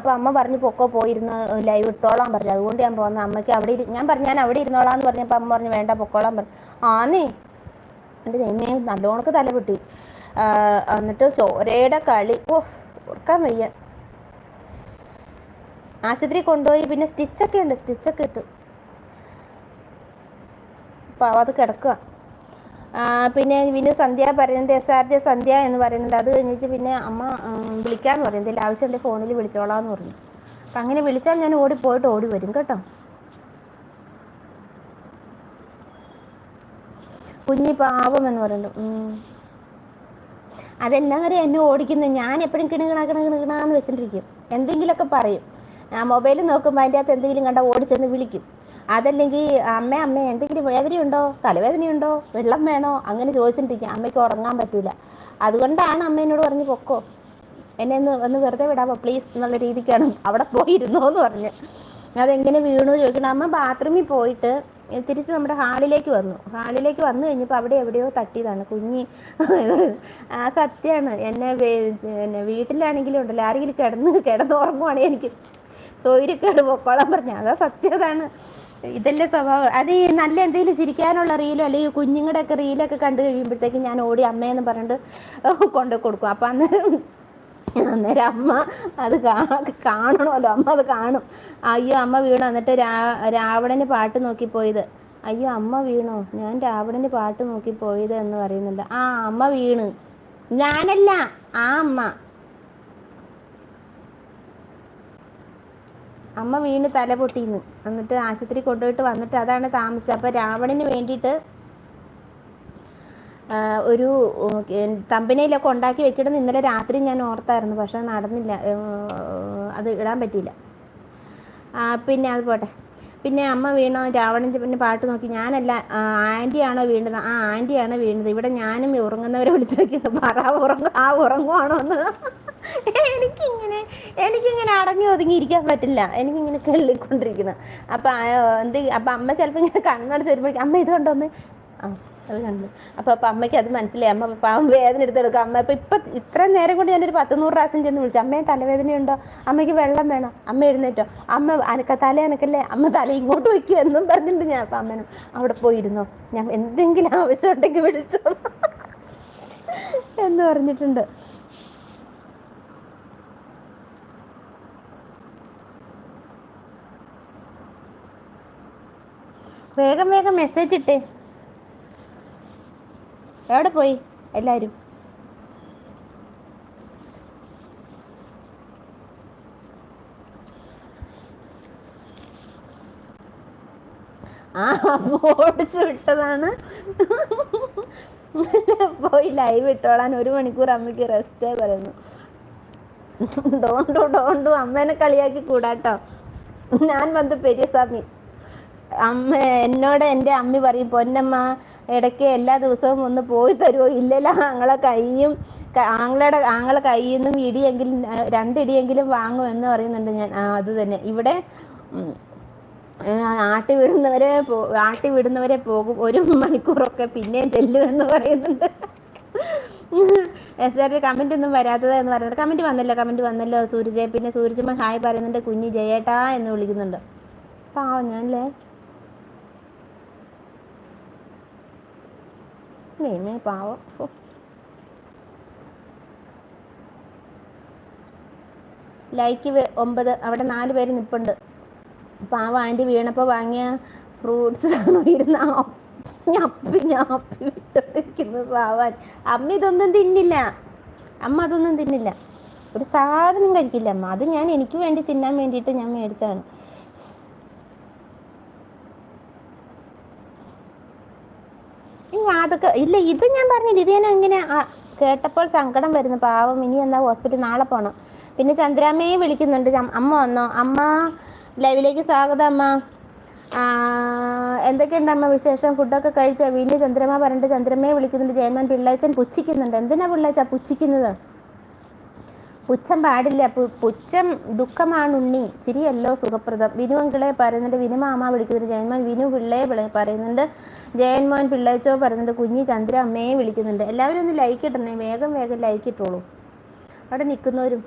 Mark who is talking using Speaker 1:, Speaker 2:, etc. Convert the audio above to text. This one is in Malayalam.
Speaker 1: അപ്പോൾ അമ്മ പറഞ്ഞു പൊക്കോ പോയിരുന്ന് ലൈവ് ഇട്ടോളാൻ പറഞ്ഞു. അതുകൊണ്ട് ഞാൻ പോകുന്നത്. അമ്മയ്ക്ക് അവിടെ ഞാൻ പറഞ്ഞു ഞാൻ അവിടെ ഇരുന്നോളാന്ന് പറഞ്ഞപ്പോൾ അമ്മ പറഞ്ഞു വേണ്ട പൊക്കോളാൻ പറഞ്ഞു. ആന്നേ എൻ്റെ ദൈവമേ നല്ലോണക്ക് തല പൊട്ടി. എന്നിട്ട് ചോരയുടെ കളി ഓർക്കാൻ വയ്യ. ആശുപത്രി കൊണ്ടുപോയി. പിന്നെ സ്റ്റിച്ചൊക്കെ ഉണ്ട്, സ്റ്റിച്ചൊക്കെ ഇട്ടു. അപ്പോൾ അത് കിടക്കുക. പിന്നെ വിനു സന്ധ്യ പറയുന്നത് SRJ സന്ധ്യ എന്ന് പറയുന്നുണ്ട്. അത് കഴിഞ്ഞിട്ട് പിന്നെ അമ്മ വിളിക്കാമെന്ന് പറയും, എന്തെങ്കിലും ആവശ്യമുണ്ടെങ്കിൽ ഫോണിൽ വിളിച്ചോളാമെന്ന് പറഞ്ഞു. അപ്പം അങ്ങനെ വിളിച്ചാൽ ഞാൻ ഓടിപ്പോയിട്ട് ഓടി വരും കേട്ടോ. കുഞ്ഞി പാവം എന്ന് പറയുന്നുണ്ട്. അതെന്നാ പറയാ എന്നെ ഓടിക്കുന്നത്. ഞാൻ എപ്പോഴും കിണുകിണാന്ന് വെച്ചിട്ടിരിക്കും, എന്തെങ്കിലുമൊക്കെ പറയും. മൊബൈൽ നോക്കുമ്പോൾ അതിൻ്റെ അകത്ത് എന്തെങ്കിലും കണ്ടാൽ ഓടിച്ചെന്ന് വിളിക്കും. അതല്ലെങ്കിൽ അമ്മ എന്തെങ്കിലും വേദനയുണ്ടോ, തലവേദനയുണ്ടോ, വെള്ളം വേണോ, അങ്ങനെ ചോദിച്ചിട്ടിരിക്കും. അമ്മയ്ക്ക് ഉറങ്ങാൻ പറ്റില്ല. അതുകൊണ്ടാണ് അമ്മ എന്നോട് പറഞ്ഞ് പൊക്കോ, എന്നെ ഒന്ന് വെറുതെ വിടാമോ പ്ലീസ് എന്നുള്ള രീതിക്കാണ് അവിടെ പോയിരുന്നോ എന്ന് പറഞ്ഞ്. അതെങ്ങനെ വീണു ചോദിക്കണം. അമ്മ ബാത്റൂമിൽ പോയിട്ട് തിരിച്ച് നമ്മുടെ ഹാളിലേക്ക് വന്നു കഴിഞ്ഞപ്പോൾ അവിടെ എവിടെയോ തട്ടിയതാണ് കുഞ്ഞി. സത്യമാണ്. എന്നെ വീട്ടിലാണെങ്കിലും ഉണ്ടല്ലോ ആരെങ്കിലും കിടന്നുറങ്ങുവാണെങ്കിൽ എനിക്ക് സൗകര്യക്കേട് പൊക്കോളാൻ പറഞ്ഞു. അതാ സത്യതാണ്. ഇതല്ലേ സ്വഭാവം. അത് ഈ നല്ല എന്തെങ്കിലും ചിരിക്കാനുള്ള റീലോ അല്ലെങ്കിൽ കുഞ്ഞുങ്ങളുടെയൊക്കെ റീലൊക്കെ കണ്ടു കഴിയുമ്പോഴത്തേക്കും ഞാൻ ഓടി അമ്മയെന്ന് പറഞ്ഞിട്ട് കൊണ്ടു കൊടുക്കും. അപ്പം അന്നേരം അമ്മ അത് കാണണമല്ലോ, അമ്മ അത് കാണും. അയ്യോ അമ്മ വീണു. എന്നിട്ട് രാവണന് പാട്ട് നോക്കിപ്പോയത്. അയ്യോ അമ്മ വീണോ, ഞാൻ രാവണന് പാട്ട് നോക്കിപ്പോയത് എന്ന് പറയുന്നുണ്ട്. അമ്മ വീണ്, ഞാനല്ല അമ്മ വീണ് തല പൊട്ടിന്ന്. എന്നിട്ട് ആശുപത്രി കൊണ്ടുപോയിട്ട് വന്നിട്ട് അതാണ് താമസിച്ചത്. അപ്പോൾ രാവണന് വേണ്ടിയിട്ട് ഒരു തമ്പനയിലൊക്കെ ഉണ്ടാക്കി വെക്കണം ഇന്നലെ രാത്രി ഞാൻ ഓർത്തായിരുന്നു, പക്ഷെ നടന്നില്ല, അത് ഇടാൻ പറ്റിയില്ല. പിന്നെ അത് പോട്ടെ. പിന്നെ അമ്മ വീണോ, രാവണൻ പിന്നെ പാട്ട് നോക്കി. ഞാനല്ല, ആൻറ്റിയാണോ വീണത്? ആൻറ്റിയാണ് വീണത്. ഇവിടെ ഞാനും ഉറങ്ങുന്നവരെ വിളിച്ചു നോക്കിയത് പറ ഉറങ്ങുവാണോ എന്ന്. എനിക്കിങ്ങനെ അടങ്ങി ഒതുങ്ങിയിരിക്കാൻ പറ്റില്ല, എനിക്കിങ്ങനെ കിള്ളിക്കൊണ്ടിരിക്കുന്നത്. അപ്പം അമ്മ ചിലപ്പോൾ ഇങ്ങനെ കണ്ണടച്ച് വരുമ്പോഴേക്കും അമ്മ ഇത് കണ്ടോ അമ്മ, അത് കണ്ടു. അപ്പം അമ്മയ്ക്ക് അത് മനസ്സിലായി. അമ്മ പാവം വേദന എടുത്തെടുക്കും. അമ്മ ഇപ്പം ഇത്രയും നേരം കൊണ്ട് ഞാനൊരു 100 പ്രാവശ്യം ചെന്ന് വിളിച്ചു, അമ്മയെ തലവേദനയുണ്ടോ, അമ്മയ്ക്ക് വെള്ളം വേണം, അമ്മ എഴുന്നേറ്റോ, അമ്മ തല എനക്കല്ലേ, അമ്മ തല ഇങ്ങോട്ട് വയ്ക്കും എന്നും പറഞ്ഞിട്ടുണ്ട് ഞാൻ. അപ്പം അമ്മേനും അവിടെ പോയിരുന്നോ, ഞാൻ എന്തെങ്കിലും ആവശ്യം ഉണ്ടെങ്കിൽ വിളിച്ചോ എന്ന് പറഞ്ഞിട്ടുണ്ട്. വേഗം മെസ്സേജ് ഇട്ടേ. എവിടെ പോയി എല്ലാവരും? ഓടിച്ചു വിട്ടതാണ്. പോയി ലൈവ് ഇട്ടോളാൻ 1 മണിക്കൂർ അമ്മയ്ക്ക് റെസ്റ്റേ പറയുന്നു. ഡോണ്ടു അമ്മേനെ കളിയാക്കി കൂടാട്ടോ. ഞാൻ വന്ന് പെരിയസ്വാമി. എന്നോട് എൻ്റെ അമ്മി പറയും, പൊന്നമ്മ ഇടയ്ക്ക് എല്ലാ ദിവസവും ഒന്ന് പോയി തരുമോ? ഇല്ലല്ലോ, ആങ്ങളെ കയ്യിൽ നിന്നും ഇടിയെങ്കിലും 2 ഇടിയെങ്കിലും വാങ്ങും എന്ന് പറയുന്നുണ്ട് ഞാൻ. അത് തന്നെ. ഇവിടെ ആട്ടി വിടുന്നവരെ പോകും, 1 മണിക്കൂറൊക്കെ പിന്നെയും ചെല്ലുമെന്ന് പറയുന്നുണ്ട്. SRJ കമൻ്റ് ഒന്നും വരാത്തത് എന്ന് പറയുന്നത്. കമൻറ്റ് വന്നല്ലോ സൂരജ്. പിന്നെ സൂരജമ്മ ഹായ് പറയുന്നുണ്ട്. കുഞ്ഞി ജയേട്ടാ എന്ന് വിളിക്കുന്നുണ്ട്. പാവം ഞാനല്ലേ. പാവം. ലൈക്ക് 9. അവിടെ 4 പേര് നിൽപ്പുണ്ട്. പാവം ആൻറ്റി വീണപ്പോൾ വാങ്ങിയ ഫ്രൂട്ട്സ് ആണോ ഇരുന്ന് ഞപ്പി വിട്ടോണ്ടിരിക്കുന്നത്. പാവാൻ അമ്മ ഇതൊന്നും തിന്നില്ല. ഒരു സാധനം കഴിക്കില്ല അമ്മ. അത് ഞാൻ എനിക്ക് വേണ്ടി തിന്നാൻ വേണ്ടിയിട്ട് ഞാൻ മേടിച്ചതാണ്. അതൊക്കെ ഇല്ല, ഇത് ഞാൻ പറഞ്ഞില്ല. ഇത് ഞാൻ അങ്ങനെ കേട്ടപ്പോൾ സങ്കടം വരുന്നു. പാവം ഇനി എന്താ ഹോസ്പിറ്റൽ നാളെ പോകണം. പിന്നെ ചന്ദ്രാമ്മയെ വിളിക്കുന്നുണ്ട്. അമ്മ വന്നോ? അമ്മ ലൈവിലേക്ക് സ്വാഗതം അമ്മ. എന്തൊക്കെയുണ്ട് അമ്മ വിശേഷം? ഫുഡൊക്കെ കഴിച്ചോ? വീണ്ടും ചന്ദ്രമ്മ പറഞ്ഞിട്ട് ചന്ദ്രമ്മയെ വിളിക്കുന്നുണ്ട്. ജയമാൻ പിള്ളേച്ചൻ പുച്ഛിക്കുന്നുണ്ട്. എന്തിനാ പിള്ളേച്ച പുച്ഛിക്കുന്നത്? പുച്ഛം പാടില്ല. പുച്ഛം ദുഃഖമാണുണ്ണി, ചിരിയല്ലോ സുഖപ്രദം. വിനു അങ്കിളെ പറയുന്നുണ്ട്. വിനു മാമ വിളിക്കുന്നുണ്ട്. ജയൻമോൻ വിനു പിള്ളയെ പറയുന്നുണ്ട്. ജയൻമോൻ പിള്ളേച്ചോ പറയുന്നുണ്ട്. കുഞ്ഞി ചന്ദ്ര അമ്മയെ വിളിക്കുന്നുണ്ട്. എല്ലാവരും ഒന്ന് ലൈക്ക് ഇട്ടണേ. വേഗം ലൈക്ക് ഇട്ടോളൂ. അവിടെ നിൽക്കുന്നവരും